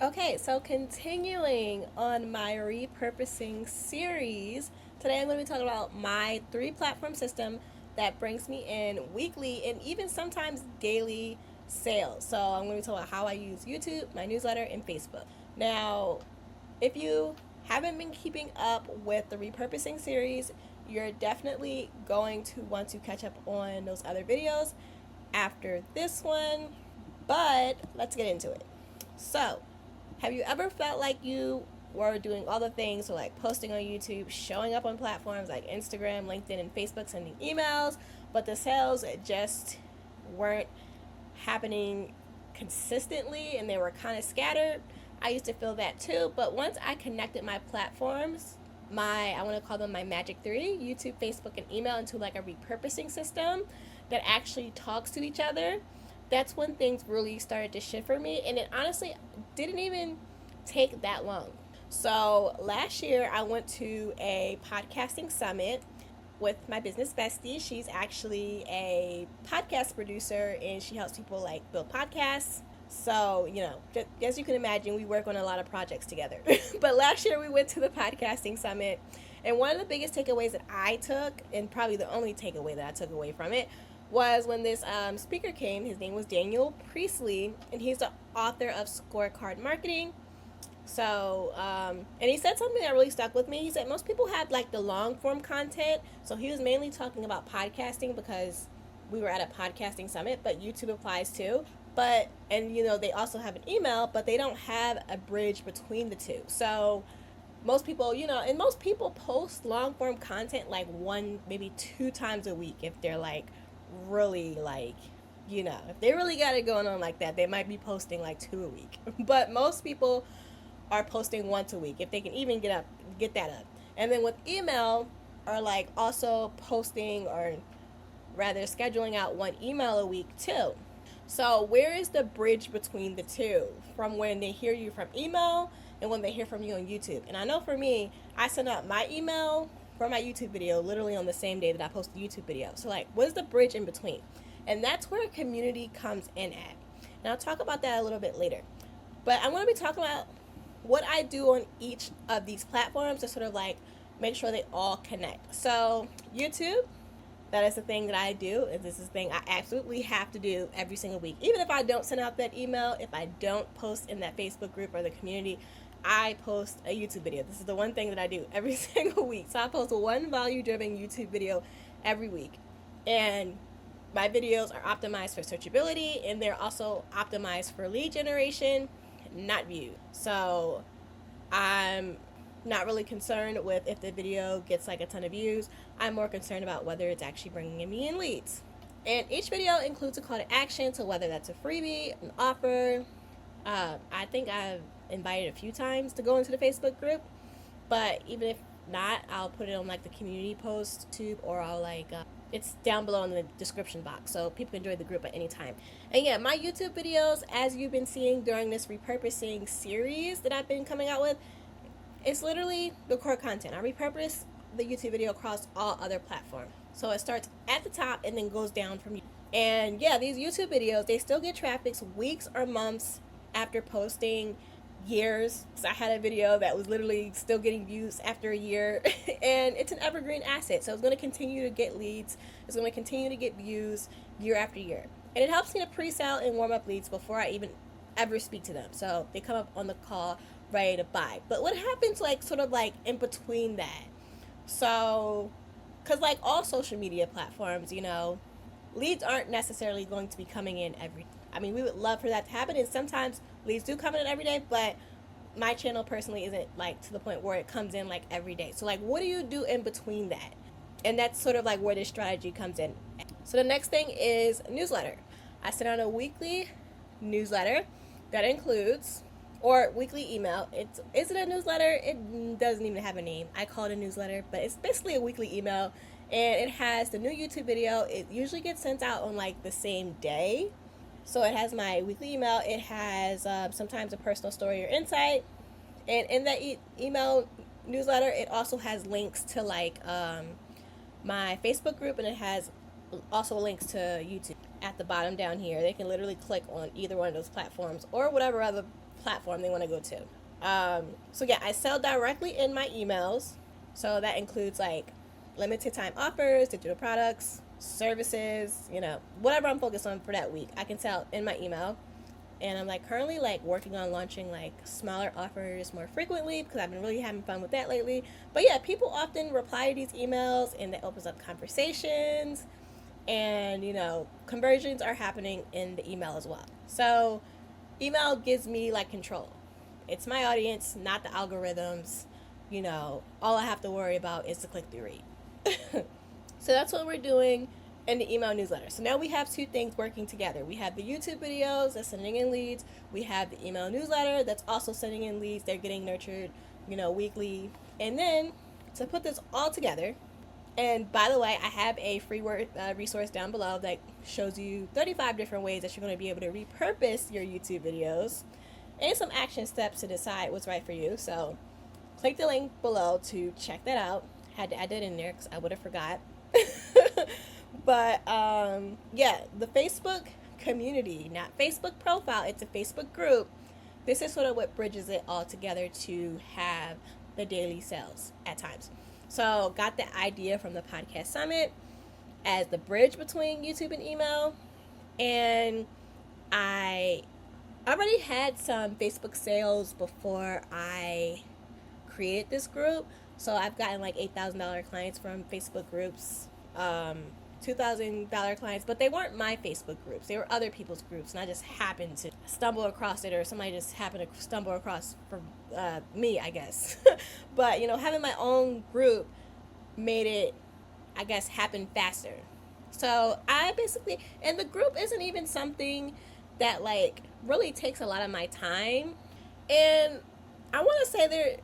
Okay, so continuing on my repurposing series, today I'm going to be talking about my 3 platform system that brings me in weekly and even sometimes daily sales. So I'm going to be talking about how I use YouTube, my newsletter, and Facebook. Now, if you haven't been keeping up with the repurposing series, you're definitely going to want to catch up on those other videos after this one. But let's get into it. So, have you ever felt like you were doing all the things, so like posting on YouTube, showing up on platforms like Instagram, LinkedIn, and Facebook, sending emails, but the sales just weren't happening consistently and they were kind of scattered? I used to feel that too, but once I connected my platforms, I want to call them my magic 3, YouTube, Facebook, and email, into like a repurposing system that actually talks to each other, that's when things really started to shift for me. And it honestly didn't even take that long. So last year, I went to a podcasting summit with my business bestie. She's actually a podcast producer and she helps people like build podcasts. So, as you can imagine, we work on a lot of projects together. But last year we went to the podcasting summit, and one of the biggest takeaways that I took, and probably the only takeaway that I took away from it, was when this speaker came. His name was Daniel Priestley, and he's the author of Scorecard Marketing. So, and he said something that really stuck with me. He said most people have like the long form content. So he was mainly talking about podcasting because we were at a podcasting summit, but YouTube applies too. But, and they also have an email, but they don't have a bridge between the two. So most people, and most people post long form content like one, maybe 2 times a week if they're like really like, if they really got it going on like that, they might be posting like 2 a week. But most people are posting once a week if they can even get that up. And then with email, are like also posting, or rather scheduling out one email a week too. So where is the bridge between the two, from when they hear you from email and when they hear from you on YouTube? And I know for me, I send out my email for my YouTube video literally on the same day that I post the YouTube video. So like, what is the bridge in between? And that's where community comes in at. And I'll talk about that a little bit later. But I want to be talking about what I do on each of these platforms to sort of like make sure they all connect. So YouTube, that is the thing that I do, and this is the thing I absolutely have to do every single week. Even if I don't send out that email, if I don't post in that Facebook group or the community, I post a YouTube video. This is the one thing that I do every single week. So I post one value-driven YouTube video every week. And my videos are optimized for searchability, and they're also optimized for lead generation, not views. So I'm not really concerned with if the video gets like a ton of views. I'm more concerned about whether it's actually bringing me in leads. And each video includes a call to action, so whether that's a freebie, an offer. I think I've invited a few times to go into the Facebook group, but even if not, I'll put it on like the community post tube, or I'll like it's down below in the description box, so people can join the group at any time. And yeah, my YouTube videos, as you've been seeing during this repurposing series that I've been coming out with, it's literally the core content. I repurpose the YouTube video across all other platforms. So it starts at the top and then goes down from you. And yeah, these YouTube videos, they still get traffic weeks or months after posting, years. So I had a video that was literally still getting views after a year, and it's an evergreen asset. So it's going to continue to get leads. It's going to continue to get views year after year. And it helps me to pre-sell and warm up leads before I even ever speak to them. So they come up on the call ready to buy. But what happens like sort of like in between that? So, because like all social media platforms, leads aren't necessarily going to be coming in we would love for that to happen, and sometimes leads do come in every day, but my channel personally isn't like to the point where it comes in like every day. So like, what do you do in between that? And that's sort of like where this strategy comes in. So the next thing is newsletter. I send out a weekly newsletter that includes, or weekly email. Is it a newsletter? It doesn't even have a name. I call it a newsletter, but it's basically a weekly email, and it has the new YouTube video. It usually gets sent out on like the same day. So it has my weekly email. It has sometimes a personal story or insight. And in that email newsletter, it also has links to like my Facebook group, and it has also links to YouTube at the bottom down here. They can literally click on either one of those platforms or whatever other platform they want to go to. So yeah, I sell directly in my emails. So that includes like limited time offers, digital products, services, whatever I'm focused on for that week, I can sell in my email. And I'm like currently like working on launching like smaller offers more frequently because I've been really having fun with that lately. But yeah, people often reply to these emails and that opens up conversations, and conversions are happening in the email as well. So email gives me like control. It's my audience, not the algorithms. All I have to worry about is the click-through rate. So that's what we're doing in the email newsletter. So now we have two things working together. We have the YouTube videos that's sending in leads. We have the email newsletter that's also sending in leads. They're getting nurtured, weekly. And then to put this all together, and by the way, I have a free resource down below that shows you 35 different ways that you're going to be able to repurpose your YouTube videos and some action steps to decide what's right for you. So click the link below to check that out. Had to add that in there because I would have forgot. But yeah, the Facebook community, not Facebook profile, it's a Facebook group. This is sort of what bridges it all together to have the daily sales at times. So got the idea from the podcast summit as the bridge between YouTube and email. And I already had some Facebook sales before I created this group. So I've gotten like $8,000 clients from Facebook groups, $2,000 clients, but they weren't my Facebook groups. They were other people's groups, and I just happened to stumble across it, or somebody just happened to stumble across for me, I guess. But, having my own group made it, I guess, happen faster. So I basically, and the group isn't even something that like really takes a lot of my time. And I want to say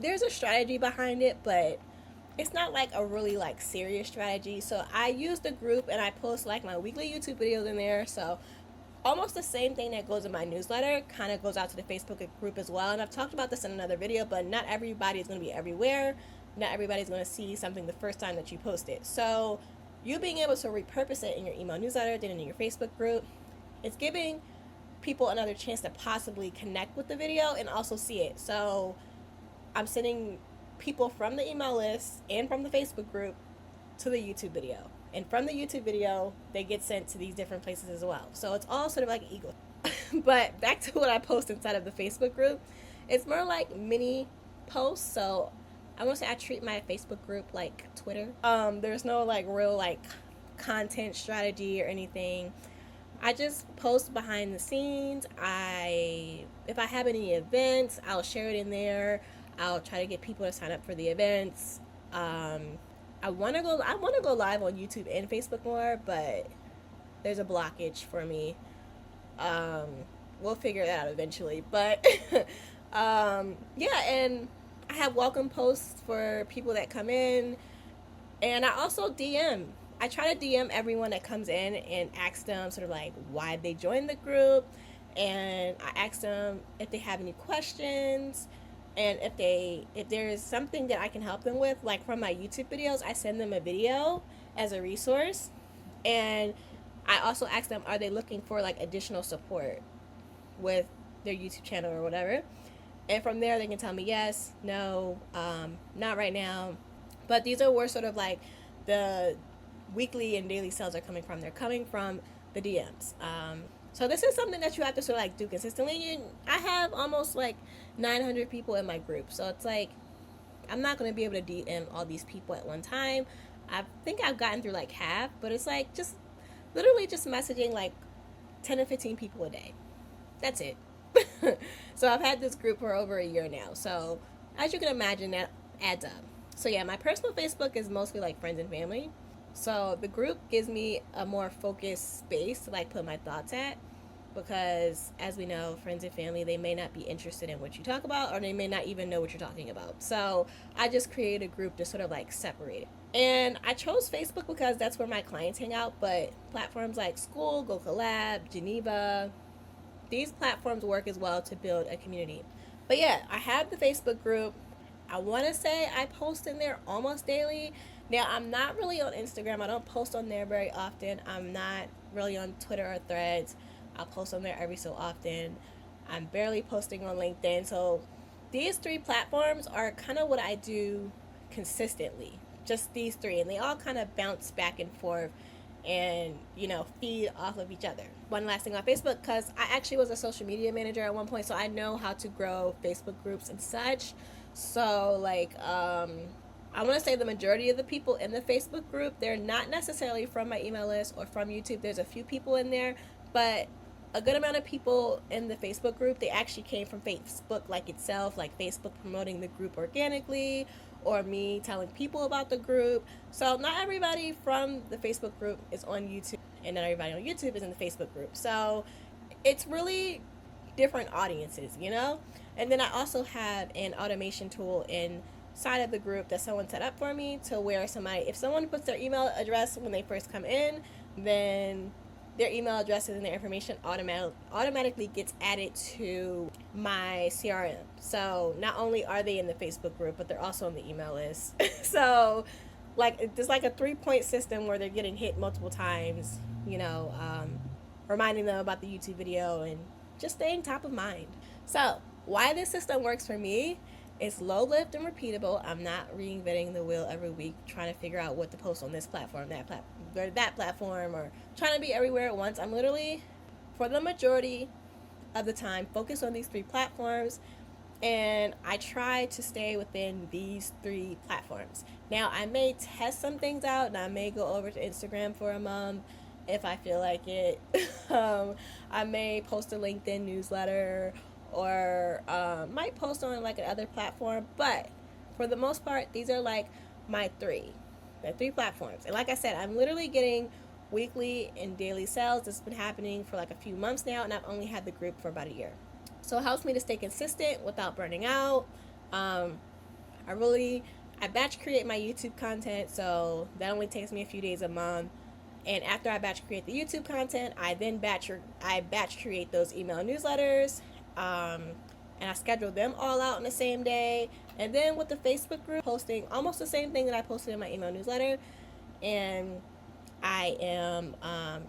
there's a strategy behind it, but it's not like a really like serious strategy. So I use the group and I post like my weekly YouTube videos in there. So almost the same thing that goes in my newsletter kind of goes out to the Facebook group as well. And I've talked about this in another video, but not everybody is going to be everywhere. Not everybody's going to see something the first time that you post it. So you being able to repurpose it in your email newsletter, then in your Facebook group, it's giving people another chance to possibly connect with the video and also see it. So I'm sending people from the email list and from the Facebook group to the YouTube video. And from the YouTube video, they get sent to these different places as well. So it's all sort of like eagle. But back to what I post inside of the Facebook group, it's more like mini posts. So I want to say I treat my Facebook group like Twitter. There's no like real like content strategy or anything. I just post behind the scenes. If I have any events, I'll share it in there. I'll try to get people to sign up for the events. I want to go live on YouTube and Facebook more, but there's a blockage for me. We'll figure that out eventually. But yeah, and I have welcome posts for people that come in, and I also DM. I try to DM everyone that comes in and ask them sort of like why they joined the group, and I ask them if they have any questions. And if there is something that I can help them with, like from my YouTube videos, I send them a video as a resource. And I also ask them, are they looking for like additional support with their YouTube channel or whatever? And from there, they can tell me yes, no, not right now. But these are where sort of like the weekly and daily sales are coming from. They're coming from the DMs. So this is something that you have to sort of like do consistently. I have almost like 900 people in my group. So it's like, I'm not going to be able to DM all these people at one time. I think I've gotten through like half, but it's like just literally just messaging like 10 to 15 people a day. That's it. So I've had this group for over a year now. So as you can imagine, that adds up. So yeah, my personal Facebook is mostly like friends and family. So the group gives me a more focused space to like put my thoughts at, because as we know, friends and family, they may not be interested in what you talk about, or they may not even know what you're talking about. So I just created a group to sort of like separate it. And I chose Facebook because that's where my clients hang out, but platforms like School, Go Collab, Geneva, these platforms work as well to build a community. But yeah, I have the Facebook group. I want to say I post in there almost daily. Now, I'm not really on Instagram. I don't post on there very often. I'm not really on Twitter or Threads. I'll post on there every so often. I'm barely posting on LinkedIn. So these three platforms are kind of what I do consistently. Just these three, and they all kind of bounce back and forth and feed off of each other. One last thing on Facebook, because I actually was a social media manager at one point, so I know how to grow Facebook groups and such. So I want to say the majority of the people in the Facebook group, they're not necessarily from my email list or from YouTube. There's a few people in there, but a good amount of people in the Facebook group, they actually came from Facebook like itself, like Facebook promoting the group organically or me telling people about the group. So not everybody from the Facebook group is on YouTube, and not everybody on YouTube is in the Facebook group. So it's really different audiences, And then I also have an automation tool inside of the group that someone set up for me, to where if someone puts their email address when they first come in, then their email addresses and their information automatically gets added to my CRM. So not only are they in the Facebook group, but they're also on the email list. So there's like a 3-point system where they're getting hit multiple times, reminding them about the YouTube video and just staying top of mind. So why this system works for me, it's low lift and repeatable. I'm not reinventing the wheel every week trying to figure out what to post on this platform, that platform, or trying to be everywhere at once. I'm literally, for the majority of the time, focused on these three platforms, and I try to stay within these three platforms. Now, I may test some things out, and I may go over to Instagram for a month if I feel like it. I may post a LinkedIn newsletter, or might post on another platform, but for the most part, these are my three platforms. And like I said, I'm literally getting weekly and daily sales. This has been happening for a few months now, and I've only had the group for about a year. So it helps me to stay consistent without burning out. I batch create my YouTube content, so that only takes me a few days a month. And after I batch create the YouTube content, I then batch create those email newsletters, and I schedule them all out on the same day. And then with the Facebook group, posting almost the same thing that I posted in my email newsletter, and I am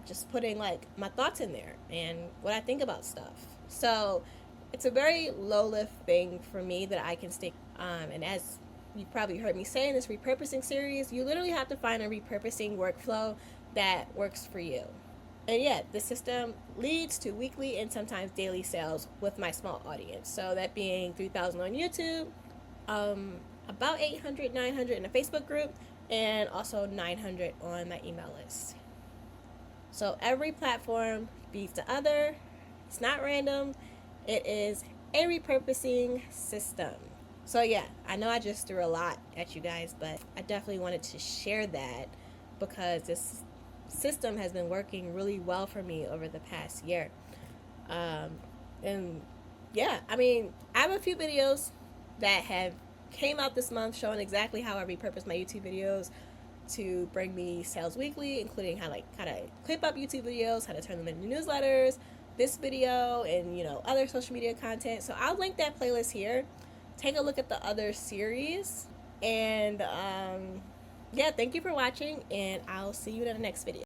just putting my thoughts in there and what I think about stuff. So it's a very low lift thing for me that I can stick. And as you probably heard me say in this repurposing series, you literally have to find a repurposing workflow that works for you. And yeah, the system leads to weekly and sometimes daily sales with my small audience. So that being 3,000 on YouTube, about 800, 900 in the Facebook group, and also 900 on my email list. So every platform beats the other. It's not random. It is a repurposing system. So yeah, I know I just threw a lot at you guys, but I definitely wanted to share that because this system has been working really well for me over the past year. And yeah, I have a few videos that have came out this month showing exactly how I repurpose my YouTube videos to bring me sales weekly, including how to clip up YouTube videos, how to turn them into newsletters, this video, and other social media content. So I'll link that playlist here. Take a look at the other series, and yeah, thank you for watching, and I'll see you in the next video.